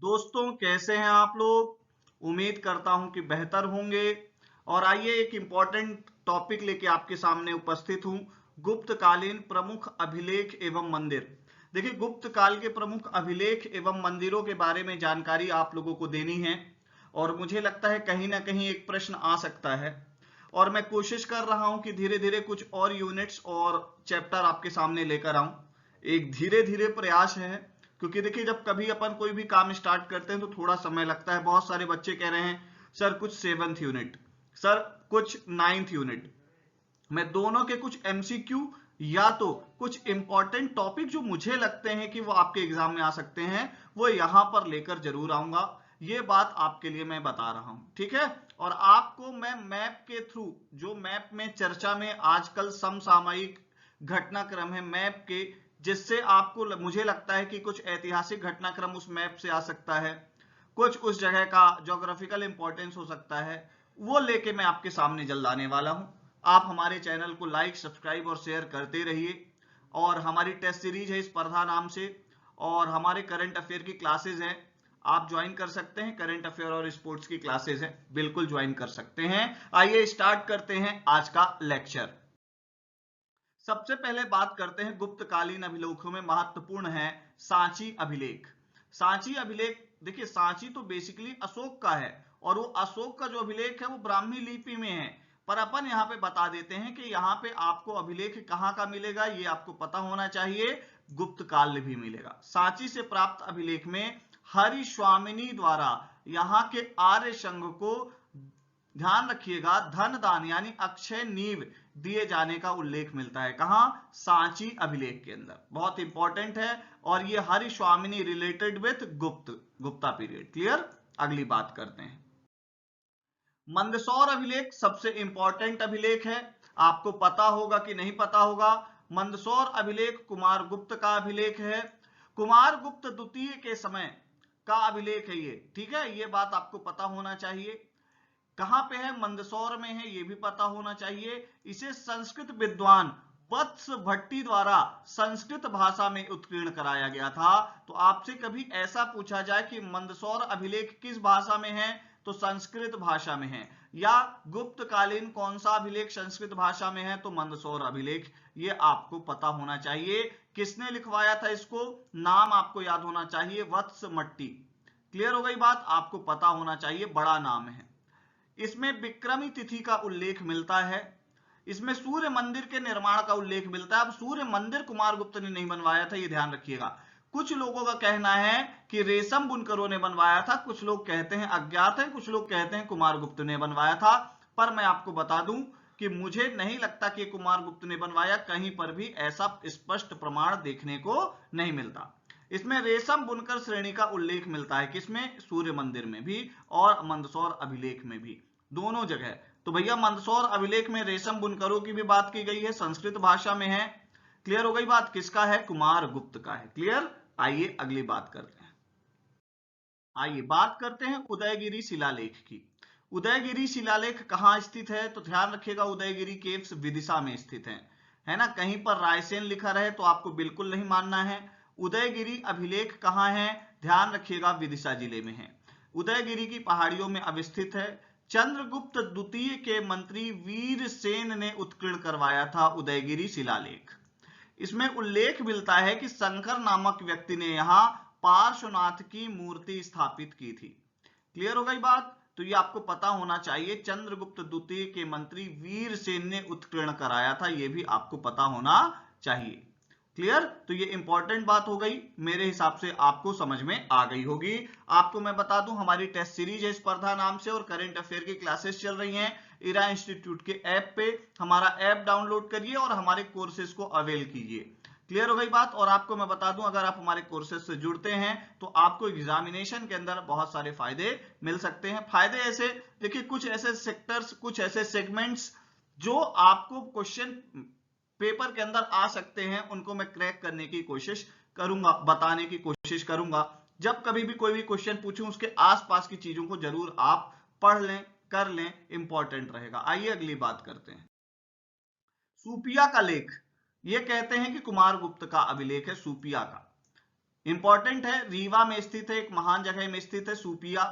दोस्तों कैसे हैं आप लोग। उम्मीद करता हूं कि बेहतर होंगे। और आइए एक इंपॉर्टेंट टॉपिक लेके आपके सामने उपस्थित हूं। गुप्तकालीन प्रमुख अभिलेख एवं मंदिर। देखिए, गुप्त काल के प्रमुख अभिलेख एवं मंदिरों के बारे में जानकारी आप लोगों को देनी है और मुझे लगता है कहीं ना कहीं एक प्रश्न आ सकता है। और मैं कोशिश कर रहा हूं कि धीरे धीरे कुछ और यूनिट्स और चैप्टर आपके सामने लेकर आऊं। एक धीरे धीरे प्रयास है, क्योंकि देखिए जब कभी अपन कोई भी काम स्टार्ट करते हैं तो थोड़ा समय लगता है। बहुत सारे बच्चे कह रहे हैं सर कुछ 7th यूनिट, सर कुछ 9th यूनिट। मैं दोनों के कुछ एमसीक्यू या तो कुछ इंपॉर्टेंट टॉपिक जो मुझे लगते हैं कि वो आपके एग्जाम में आ सकते हैं वो यहां पर लेकर जरूर आऊंगा। ये बात आपके लिए मैं बता रहा हूं, ठीक है। और आपको मैं मैप के थ्रू, जो मैप में चर्चा में आजकल समसामयिक घटनाक्रम है मैप के, जिससे आपको मुझे लगता है कि कुछ ऐतिहासिक घटनाक्रम उस मैप से आ सकता है, कुछ उस जगह का ज्योग्राफिकल इंपॉर्टेंस हो सकता है, वो लेके मैं आपके सामने जल्द आने वाला हूं। आप हमारे चैनल को लाइक सब्सक्राइब और शेयर करते रहिए। और हमारी टेस्ट सीरीज है स्पर्धा नाम से, और हमारे करंट अफेयर की क्लासेज हैं, आप ज्वाइन कर सकते हैं। करंट अफेयर और स्पोर्ट्स की क्लासेज है, बिल्कुल ज्वाइन कर सकते हैं। आइए स्टार्ट करते हैं आज का लेक्चर। सबसे पहले बात करते हैं गुप्तकालीन अभिलेखों में महत्वपूर्ण है सांची अभिलेख। सांची अभिलेख, देखिए सांची तो बेसिकली अशोक का है और वो अशोक का जो अभिलेख है वो ब्राह्मी लिपि में है। पर अपन यहाँ पे बता देते हैं कि यहाँ पे आपको अभिलेख कहाँ का मिलेगा ये आपको पता होना चाहिए। गुप्त काल भी मिलेगा। सांची से प्राप्त अभिलेख में हरिस्वामिनी द्वारा यहाँ के आर्य संघ को, ध्यान रखिएगा, धन दान यानी अक्षय नीव दिए जाने का उल्लेख मिलता है। कहां? सांची अभिलेख के अंदर। बहुत इंपॉर्टेंट है। और ये Hariswamini related with Gupta period. Clear. अगली बात करते हैं। मंदसौर अभिलेख सबसे इंपॉर्टेंट अभिलेख है। आपको पता होगा कि नहीं पता होगा। मंदसौर अभिलेख कुमार गुप्त का अभिलेख है। कुमार गुप्त द्वितीय के समय का अभिलेख है ये, ठीक है। ये बात आपको पता होना चाहिए। कहां पे है? मंदसौर में है, यह भी पता होना चाहिए। इसे संस्कृत विद्वान वत्स भट्टी द्वारा संस्कृत भाषा में उत्कीर्ण कराया गया था। तो आपसे कभी ऐसा पूछा जाए कि मंदसौर अभिलेख किस भाषा में है, तो संस्कृत भाषा में है। या गुप्तकालीन कौन सा अभिलेख संस्कृत भाषा में है, तो मंदसौर अभिलेख। ये आपको पता होना चाहिए। किसने लिखवाया था इसको? नाम आपको याद होना चाहिए, वत्स मट्टी। क्लियर हो गई बात। आपको पता होना चाहिए, बड़ा नाम है। इसमें विक्रमी तिथि का उल्लेख मिलता है। इसमें सूर्य मंदिर के निर्माण का उल्लेख मिलता है। अब सूर्य मंदिर कुमारगुप्त ने नहीं बनवाया था, ये ध्यान रखिएगा। कुछ लोगों का कहना है कि रेशम बुनकरों ने बनवाया था, कुछ लोग कहते हैं अज्ञात है, कुछ लोग कहते हैं कुमारगुप्त ने बनवाया था। पर मैं आपको बता दूं कि मुझे नहीं लगता कि कुमारगुप्त ने बनवाया। कहीं पर भी ऐसा स्पष्ट प्रमाण देखने को नहीं मिलता। इसमें रेशम बुनकर श्रेणी का उल्लेख मिलता है। किसमें? सूर्य मंदिर में भी और मंदसौर अभिलेख में भी, दोनों जगह। तो भैया मंदसौर अभिलेख में रेशम बुनकरों की भी बात की गई है, संस्कृत भाषा में है। क्लियर हो गई बात। किसका है? कुमार गुप्त का है। क्लियर। आइए अगली बात करते हैं। आइए बात करते हैं उदयगिरी शिलालेख की। उदयगिरी शिलालेख कहां स्थित है, तो ध्यान रखिएगा उदयगिरी केव्स विदिशा में स्थित है ना। कहीं पर रायसेन लिखा रहे तो आपको बिल्कुल नहीं मानना है। उदयगिरी अभिलेख कहां है? ध्यान रखिएगा विदिशा जिले में है। उदयगिरी की पहाड़ियों में अवस्थित है। चंद्रगुप्त द्वितीय के मंत्री वीरसेन ने उत्कीर्ण करवाया था उदयगिरी शिलालेख। इसमें उल्लेख मिलता है कि शंकर नामक व्यक्ति ने यहां पार्श्वनाथ की मूर्ति स्थापित की थी। क्लियर हो गई बात। तो ये आपको पता होना चाहिए, चंद्रगुप्त द्वितीय के मंत्री वीरसेन ने उत्कीर्ण कराया था, ये भी आपको पता होना चाहिए। क्लियर। तो ये इंपॉर्टेंट बात हो गई, मेरे हिसाब से आपको समझ में आ गई होगी। आपको मैं बता दूं हमारी टेस्ट सीरीज है स्पर्धा नाम से और करंट अफेयर की क्लासेस चल रही हैं इरा इंस्टीट्यूट के ऐप पे। हमारा ऐप डाउनलोड करिए और हमारे कोर्सेज को अवेल कीजिए। क्लियर हो गई बात। और आपको मैं बता दूं अगर आप हमारे कोर्सेज से जुड़ते हैं तो आपको एग्जामिनेशन के अंदर बहुत सारे फायदे मिल सकते हैं। फायदे ऐसे, देखिए कुछ ऐसे सेक्टर्स, कुछ ऐसे सेगमेंट्स जो आपको क्वेश्चन पेपर के अंदर आ सकते हैं, उनको मैं क्रैक करने की कोशिश करूंगा, बताने की कोशिश करूंगा। जब कभी भी कोई भी क्वेश्चन पूछूं उसके आसपास की चीजों को जरूर आप पढ़ लें, कर लें, इंपॉर्टेंट रहेगा। आइए अगली बात करते हैं। सूपिया का लेख, ये कहते हैं कि कुमारगुप्त का अभिलेख है सूपिया का। इंपॉर्टेंट है, रीवा में स्थित है, एक महान जगह में स्थित है सूपिया।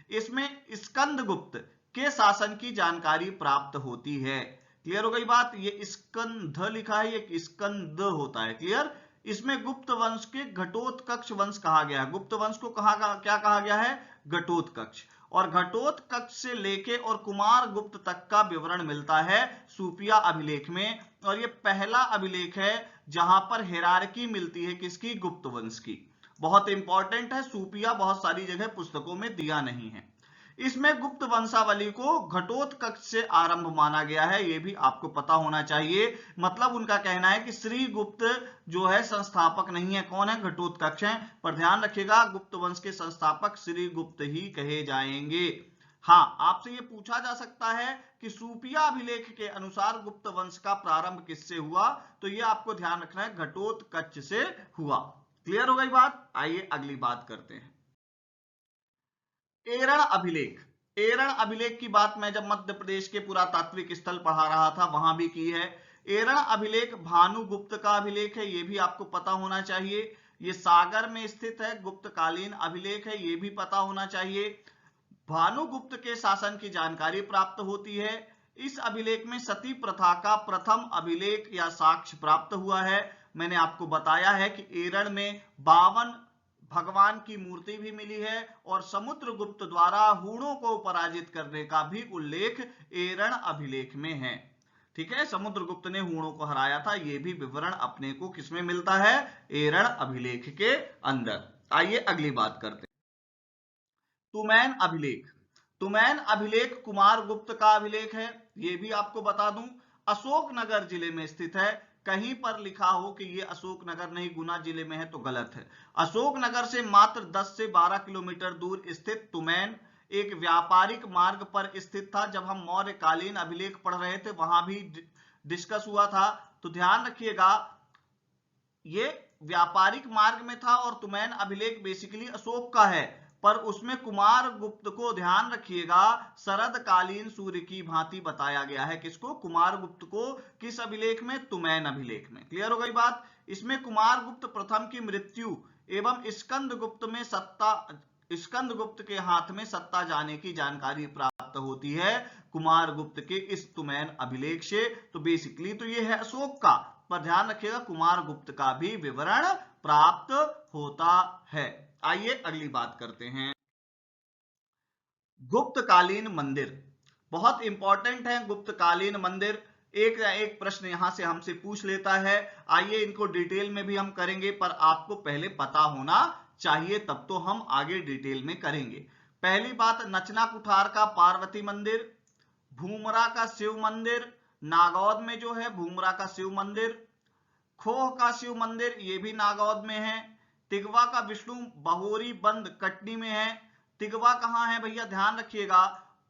इसमें स्कंदगुप्त के शासन की जानकारी प्राप्त होती है। क्लियर हो गई बात, ये स्कंद लिखा है, ये स्कंद होता है। क्लियर। इसमें गुप्त वंश के घटोत्कच वंश कहा गया है। गुप्त वंश को क्या कहा गया है? घटोत्कच। और घटोत्कच से लेके और कुमार गुप्त तक का विवरण मिलता है सूपिया अभिलेख में। और ये पहला अभिलेख है जहां पर हिरार्की मिलती है किसकी? गुप्त वंश की। बहुत इंपॉर्टेंट है, सूपिया बहुत सारी जगह पुस्तकों में दिया नहीं है। इसमें गुप्त वंशावली को घटोत्कच से आरंभ माना गया है, यह भी आपको पता होना चाहिए। मतलब उनका कहना है कि श्री गुप्त जो है संस्थापक नहीं है। कौन है? घटोत्कच है। पर ध्यान रखिएगा, गुप्त वंश के संस्थापक श्री गुप्त ही कहे जाएंगे। हाँ, आपसे ये पूछा जा सकता है कि सूपिया अभिलेख के अनुसार गुप्त वंश का प्रारंभ किससे हुआ? तो ये आपको ध्यान रखना है, घटोत्कच से हुआ। क्लियर हो गई बात। आइए अगली बात करते हैं, एरण अभिलेख। एरण अभिलेख की बात मैं जब मध्य प्रदेश के पुरातात्विक स्थल पढ़ा रहा था वहां भी की है। एरण अभिलेख भानुगुप्त का अभिलेख है, यह भी आपको पता होना चाहिए। यह सागर में स्थित है, गुप्तकालीन अभिलेख है, यह भी पता होना चाहिए। भानुगुप्त के शासन की जानकारी प्राप्त होती है। इस अभिलेख में सती प्रथा का प्रथम अभिलेख या साक्ष्य प्राप्त हुआ है। मैंने आपको बताया है कि एरण में 52 भगवान की मूर्ति भी मिली है और समुद्रगुप्त द्वारा हूणों को पराजित करने का भी उल्लेख एरण अभिलेख में है। ठीक है, समुद्रगुप्त ने हूणों को हराया था, यह भी विवरण अपने को किसमें मिलता है? एरण अभिलेख के अंदर। आइए अगली बात करते हैं, तुमैन अभिलेख। तुमैन अभिलेख कुमारगुप्त का अभिलेख है, यह भी आपको बता दूं अशोकनगर जिले में स्थित है। कहीं पर लिखा हो कि यह अशोकनगर नहीं, गुना जिले में है तो गलत है। अशोकनगर से मात्र 10 से 12 किलोमीटर दूर स्थित तुमैन एक व्यापारिक मार्ग पर स्थित था। जब हम मौर्यकालीन अभिलेख पढ़ रहे थे वहां भी डिस्कस हुआ था, तो ध्यान रखिएगा ये व्यापारिक मार्ग में था। और तुमैन अभिलेख बेसिकली अशोक का है, पर उसमें कुमारगुप्त को ध्यान रखिएगा शरदकालीन सूर्य की भांति बताया गया है। किसको? कुमारगुप्त को। किस अभिलेख में? तुमैन अभिलेख में। क्लियर हो गई बात। इसमें कुमारगुप्त प्रथम की मृत्यु एवं स्कंदगुप्त के हाथ में सत्ता जाने की जानकारी प्राप्त होती है कुमारगुप्त के इस तुमैन अभिलेख से। तो बेसिकली तो ये है अशोक का, पर ध्यान रखिएगा कुमारगुप्त का भी विवरण प्राप्त होता है। आइए अगली बात करते हैं, गुप्तकालीन मंदिर। बहुत इंपॉर्टेंट है गुप्तकालीन मंदिर। एक या एक प्रश्न यहां से हमसे पूछ लेता है। आइए इनको डिटेल में भी हम करेंगे, पर आपको पहले पता होना चाहिए, तब तो हम आगे डिटेल में करेंगे। पहली बात, नचना कुठार का पार्वती मंदिर, भूमरा का शिव मंदिर, नागौद में जो है भूमरा का शिव मंदिर, खोह का शिव मंदिर ये भी नागौद में है, तिगवा का विष्णु बहोरी बंद कटनी में है। तिगवा कहां है भैया? ध्यान रखिएगा,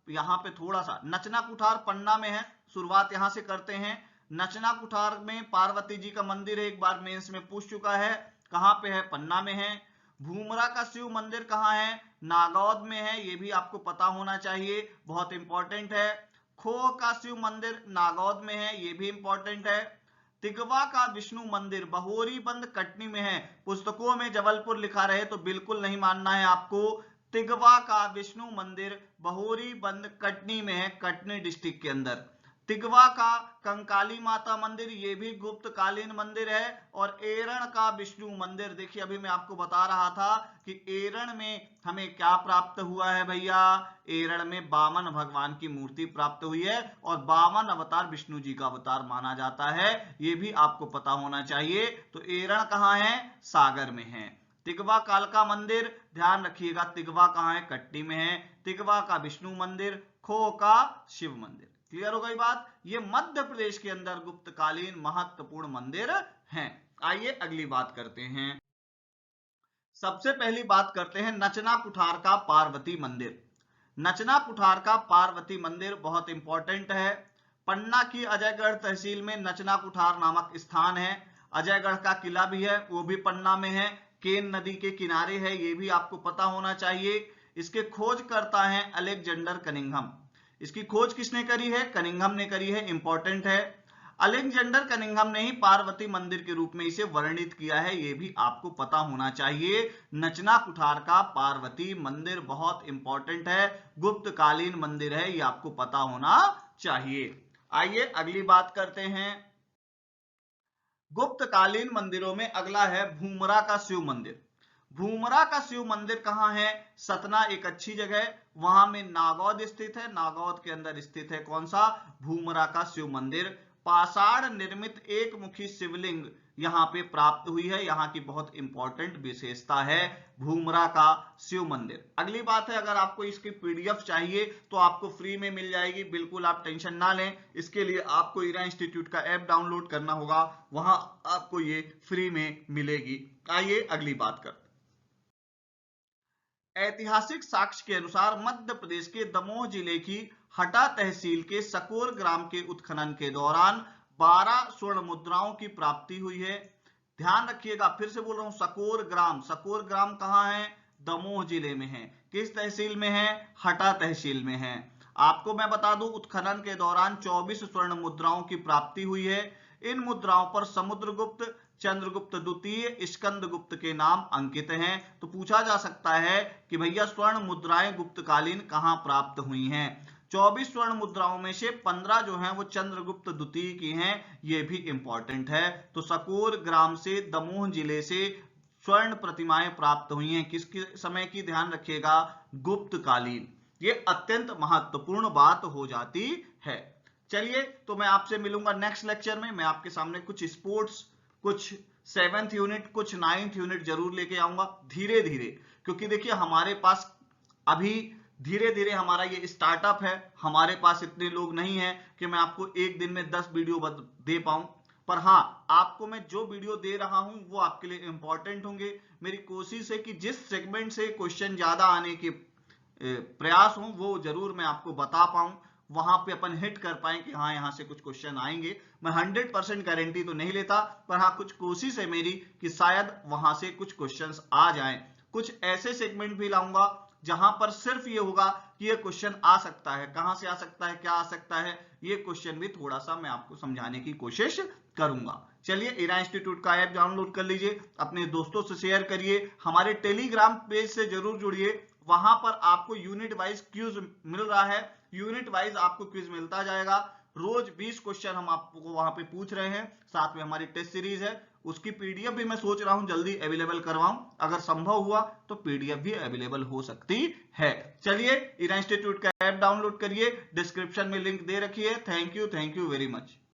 यहां पे थोड़ा सा नचना कुठार पन्ना में है। शुरुआत यहां से करते हैं। नचना कुठार में पार्वती जी का मंदिर है, एक बार मेंस में पूछ चुका है, कहां पे है? पन्ना में है। भूमरा का शिव मंदिर कहां है? नागौद में है, ये भी आपको पता होना चाहिए, बहुत इंपॉर्टेंट है। खोह का शिव मंदिर नागौद में है, ये भी इंपॉर्टेंट है। तिगवा का विष्णु मंदिर बहोरी बंद कटनी में है। पुस्तकों में जबलपुर लिखा रहे तो बिल्कुल नहीं मानना है आपको। तिगवा का विष्णु मंदिर बहोरी बंद कटनी में है, कटनी डिस्ट्रिक्ट के अंदर। तिगवा का कंकाली माता मंदिर ये भी गुप्तकालीन मंदिर है। और एरण का विष्णु मंदिर, देखिए अभी मैं आपको बता रहा था कि एरण में हमें क्या प्राप्त हुआ है भैया? एरण में 52 भगवान की मूर्ति प्राप्त हुई है और 52 अवतार विष्णु जी का अवतार माना जाता है, ये भी आपको पता होना चाहिए। तो एरण कहां है? सागर में है। तिगवा कालका मंदिर, ध्यान रखिएगा तिगवा कहां है? कटनी में है। तिगवा का विष्णु मंदिर, खोह का शिव मंदिर। क्लियर हो गई बात। ये मध्य प्रदेश के अंदर गुप्तकालीन महत्वपूर्ण मंदिर हैं। आइए अगली बात करते हैं, सबसे पहली बात करते हैं नचना कुठार का पार्वती मंदिर। नचना कुठार का पार्वती मंदिर बहुत इंपॉर्टेंट है। पन्ना की अजयगढ़ तहसील में नचना कुठार नामक स्थान है। अजयगढ़ का किला भी है, वो भी पन्ना में है, केन नदी के किनारे है, ये भी आपको पता होना चाहिए। इसके खोज करता है अलेक्जेंडर कनिंघम। इसकी खोज किसने करी है? कनिंघम ने करी है, इंपॉर्टेंट है। अलेक्जेंडर कनिंघम ने ही पार्वती मंदिर के रूप में इसे वर्णित किया है, यह भी आपको पता होना चाहिए। नचना कुठार का पार्वती मंदिर बहुत इंपॉर्टेंट है, गुप्तकालीन मंदिर है, यह आपको पता होना चाहिए। आइए अगली बात करते हैं। गुप्तकालीन मंदिरों में अगला है भूमरा का शिव मंदिर। भूमरा का शिव मंदिर कहां है? सतना एक अच्छी जगह है, वहां में नागौद स्थित है। नागौद के अंदर स्थित है कौन सा? भूमरा का शिव मंदिर। पाषाण निर्मित एक मुखी शिवलिंग यहां पे प्राप्त हुई है, यहां की बहुत इंपॉर्टेंट विशेषता है भूमरा का शिव मंदिर। अगली बात है, अगर आपको इसकी पीडीएफ चाहिए तो आपको फ्री में मिल जाएगी, बिल्कुल आप टेंशन ना लें। इसके लिए आपको ईरा इंस्टीट्यूट का ऐप डाउनलोड करना होगा, वहां आपको ये फ्री में मिलेगी। आइए अगली बात करते हैं। ऐतिहासिक साक्ष्य के अनुसार मध्य प्रदेश के दमोह जिले की हटा तहसील के सकोर ग्राम के उत्खनन के दौरान 12 स्वर्ण मुद्राओं की प्राप्ति हुई है। ध्यान रखिएगा, फिर से बोल रहा हूं, सकोर ग्राम। सकोर ग्राम कहां है? दमोह जिले में है। किस तहसील में है? हटा तहसील में है। आपको मैं बता दूं, उत्खनन के दौरान 24 स्वर्ण मुद्राओं की प्राप्ति हुई है। इन मुद्राओं पर समुद्रगुप्त, चंद्रगुप्त द्वितीय, स्कंदगुप्त के नाम अंकित हैं। तो पूछा जा सकता है कि भैया स्वर्ण मुद्राएं गुप्तकालीन कहां प्राप्त हुई हैं? 24 स्वर्ण मुद्राओं में से 15 जो हैं वो चंद्रगुप्त द्वितीय की हैं, ये भी इंपॉर्टेंट है। तो सकोर ग्राम से दमोह जिले से स्वर्ण प्रतिमाएं प्राप्त हुई हैं, किसके समय की? ध्यान रखिएगा, गुप्तकालीन। ये अत्यंत महत्वपूर्ण बात हो जाती है। चलिए, तो मैं आपसे मिलूंगा नेक्स्ट लेक्चर में। मैं आपके सामने कुछ स्पोर्ट्स, कुछ 7th यूनिट, कुछ 9th यूनिट जरूर लेके आऊंगा धीरे धीरे, क्योंकि देखिए हमारे पास अभी धीरे धीरे हमारा ये स्टार्टअप है। हमारे पास इतने लोग नहीं हैं कि मैं आपको एक दिन में 10 वीडियो दे पाऊं, पर हाँ, आपको मैं जो वीडियो दे रहा हूं वो आपके लिए इंपॉर्टेंट होंगे। मेरी कोशिश है कि जिस सेगमेंट से क्वेश्चन ज्यादा आने के प्रयास हो वो जरूर मैं आपको बता पाऊं, वहां पे अपन हिट कर पाए कि हाँ यहां से कुछ क्वेश्चन आएंगे। मैं 100% गारंटी तो नहीं लेता, पर हाँ कुछ कोशिश है मेरी कि शायद वहां से कुछ क्वेश्चंस आ जाएं। कुछ ऐसे सेगमेंट भी लाऊंगा जहां पर सिर्फ ये होगा कि ये क्वेश्चन आ सकता है, कहां से आ सकता है, क्या आ सकता है, ये क्वेश्चन भी थोड़ा सा मैं आपको समझाने की कोशिश करूंगा। चलिए, ईरा इंस्टीट्यूट का ऐप डाउनलोड कर लीजिए, अपने दोस्तों से शेयर करिए, हमारे टेलीग्राम पेज से जरूर जुड़िए। वहां पर आपको यूनिट वाइज क्विज मिल रहा है, यूनिट वाइज आपको क्विज मिलता जाएगा। रोज 20 क्वेश्चन हम आपको वहां पे पूछ रहे हैं, साथ में हमारी टेस्ट सीरीज है, उसकी पीडीएफ भी मैं सोच रहा हूं जल्दी अवेलेबल करवाऊं। अगर संभव हुआ तो पीडीएफ भी अवेलेबल हो सकती है। चलिए, ईरा इंस्टीट्यूट का ऐप डाउनलोड करिए, डिस्क्रिप्शन में लिंक दे रखिए। Thank you very much.